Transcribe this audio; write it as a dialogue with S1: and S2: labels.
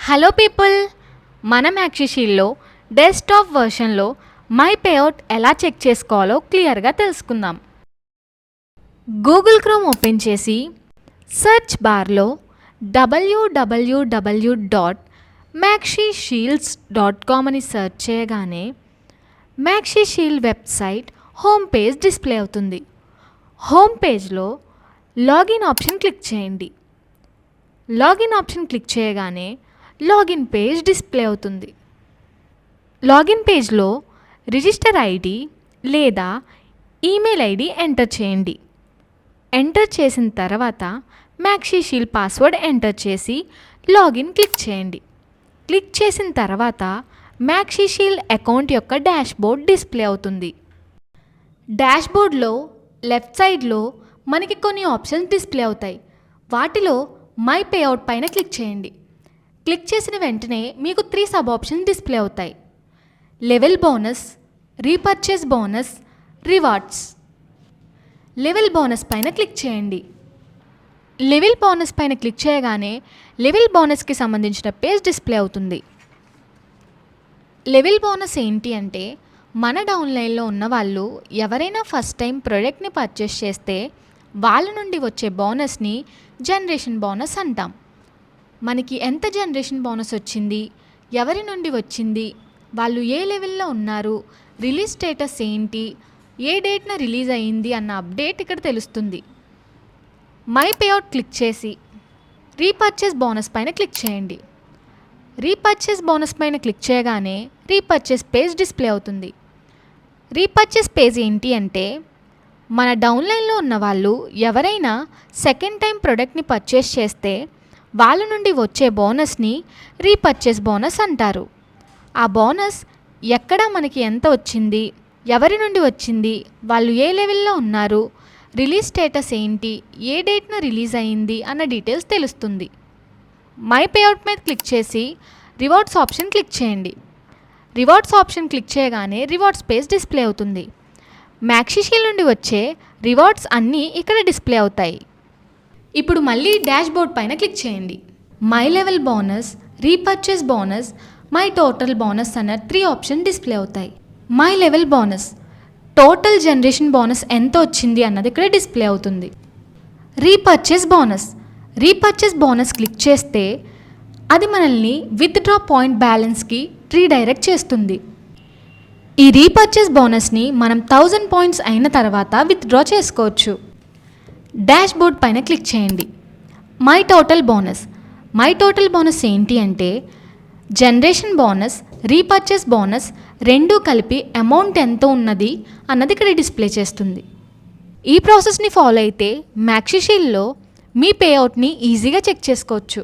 S1: Hello people, మన మ్యాక్సిషీల్లో desktop వర్షన్లో my payout ఎలా check చేసుకోవాలో క్లియర్గా తెలుసుకుందాం. గూగుల్ క్రోమ్ ఓపెన్ చేసి సెర్చ్ బార్లో www.maxishields.com అని సెర్చ్ చేయగానే మ్యాక్సిషీల్డ్ వెబ్సైట్ హోమ్ పేజ్ డిస్ప్లే అవుతుంది. హోమ్ పేజ్లో లాగిన్ ఆప్షన్ క్లిక్ చేయండి. లాగిన్ ఆప్షన్ క్లిక్ చేయగానే లాగిన్ పేజ్ డిస్ప్లే అవుతుంది. లాగిన్ పేజ్లో రిజిస్టర్ ఐడి లేదా ఈమెయిల్ ఐడి ఎంటర్ చేయండి. ఎంటర్ చేసిన తర్వాత మ్యాక్సిషీల్డ్ పాస్వర్డ్ ఎంటర్ చేసి లాగిన్ క్లిక్ చేయండి. క్లిక్ చేసిన తర్వాత మ్యాక్సిషీల్డ్ అకౌంట్ యొక్క డాష్బోర్డ్ డిస్ప్లే అవుతుంది. డాష్బోర్డ్లో లెఫ్ట్ సైడ్లో మనకి కొన్ని ఆప్షన్స్ డిస్ప్లే అవుతాయి. వాటిలో మై పేఅవుట్ పైన క్లిక్ చేయండి. క్లిక్ చేసిన వెంటనే మీకు 3 సబ్ ఆప్షన్స్ డిస్ప్లే అవుతాయి. Level bonus, repurchase bonus, rewards. Level bonus పైన క్లిక్ చేయండి. లెవెల్ బోనస్ పైన క్లిక్ చేయగానే లెవెల్ బోనస్కి సంబంధించిన పేజ్ డిస్ప్లే అవుతుంది. లెవెల్ బోనస్ ఏంటి అంటే, మన డౌన్లైన్లో ఉన్న వాళ్ళు ఎవరైనా ఫస్ట్ టైం ప్రోడక్ట్ని పర్చేస్ చేస్తే వాళ్ళ నుండి వచ్చే బోనస్ని జనరేషన్ బోనస్ అంటాం. మనకి ఎంత జనరేషన్ బోనస్ వచ్చింది, ఎవరి నుండి వచ్చింది, వాళ్ళు ఏ లెవెల్లో ఉన్నారు, రిలీజ్ స్టేటస్ ఏంటి, ఏ డేట్న రిలీజ్ అయ్యింది అన్న అప్డేట్ ఇక్కడ తెలుస్తుంది. మై పేఅవుట్ క్లిక్ చేసి రీపర్చేస్ బోనస్ పైన క్లిక్ చేయండి. రీపర్చేస్ బోనస్ పైన క్లిక్ చేయగానే రీపర్చేస్ పేజ్ డిస్ప్లే అవుతుంది. రీపర్చేస్ పేజ్ ఏంటి అంటే, మన డౌన్లైన్లో ఉన్న వాళ్ళు ఎవరైనా సెకండ్ టైం ప్రోడక్ట్ని పర్చేస్ చేస్తే వాళ్ళ నుండి వచ్చే బోనస్ని రీపర్చేస్ బోనస్ అంటారు. ఆ బోనస్ ఎక్కడ మనకి ఎంత వచ్చింది, ఎవరి నుండి వచ్చింది, వాళ్ళు ఏ లెవెల్లో ఉన్నారు, రిలీజ్ స్టేటస్ ఏంటి, ఏ డేట్న రిలీజ్ అయ్యింది అన్న డీటెయిల్స్ తెలుస్తుంది. మై పేఅవుట్ మీద క్లిక్ చేసి రివార్డ్స్ ఆప్షన్ క్లిక్ చేయండి. రివార్డ్స్ ఆప్షన్ క్లిక్ చేయగానే రివార్డ్స్ పేజ్ డిస్ప్లే అవుతుంది. మ్యాక్సిషీల్డ్ నుండి వచ్చే రివార్డ్స్ అన్నీ ఇక్కడ డిస్ప్లే అవుతాయి. ఇప్పుడు మళ్ళీ డాష్బోర్డ్ పైన క్లిక్ చేయండి. My level bonus, repurchase bonus, my total bonus అన్న 3 ఆప్షన్ డిస్ప్లే అవుతాయి. My level bonus total generation bonus ఎంత వచ్చింది అన్నది ఇక్కడ డిస్ప్లే అవుతుంది. Repurchase bonus, repurchase bonus click చేస్తే అది మనల్ని విత్డ్రా పాయింట్ బ్యాలెన్స్కి రీడైరెక్ట్ చేస్తుంది. ఈ రీపర్చేస్ బోనస్ని మనం 1000 పాయింట్స్ అయిన తర్వాత విత్డ్రా చేసుకోవచ్చు. డాష్బోర్డ్ పైన క్లిక్ చేయండి. My total bonus, my total bonus ఏంటి అంటే, జనరేషన్ బోనస్, రీపర్చేస్ బోనస్ రెండూ కలిపి అమౌంట్ ఎంత ఉన్నది అన్నది ఇక్కడ డిస్ప్లే చేస్తుంది. ఈ ప్రాసెస్ని ఫాలో అయితే మ్యాక్సిషీల్డ్లో మీ పేఅవుట్ని ఈజీగా చెక్ చేసుకోవచ్చు.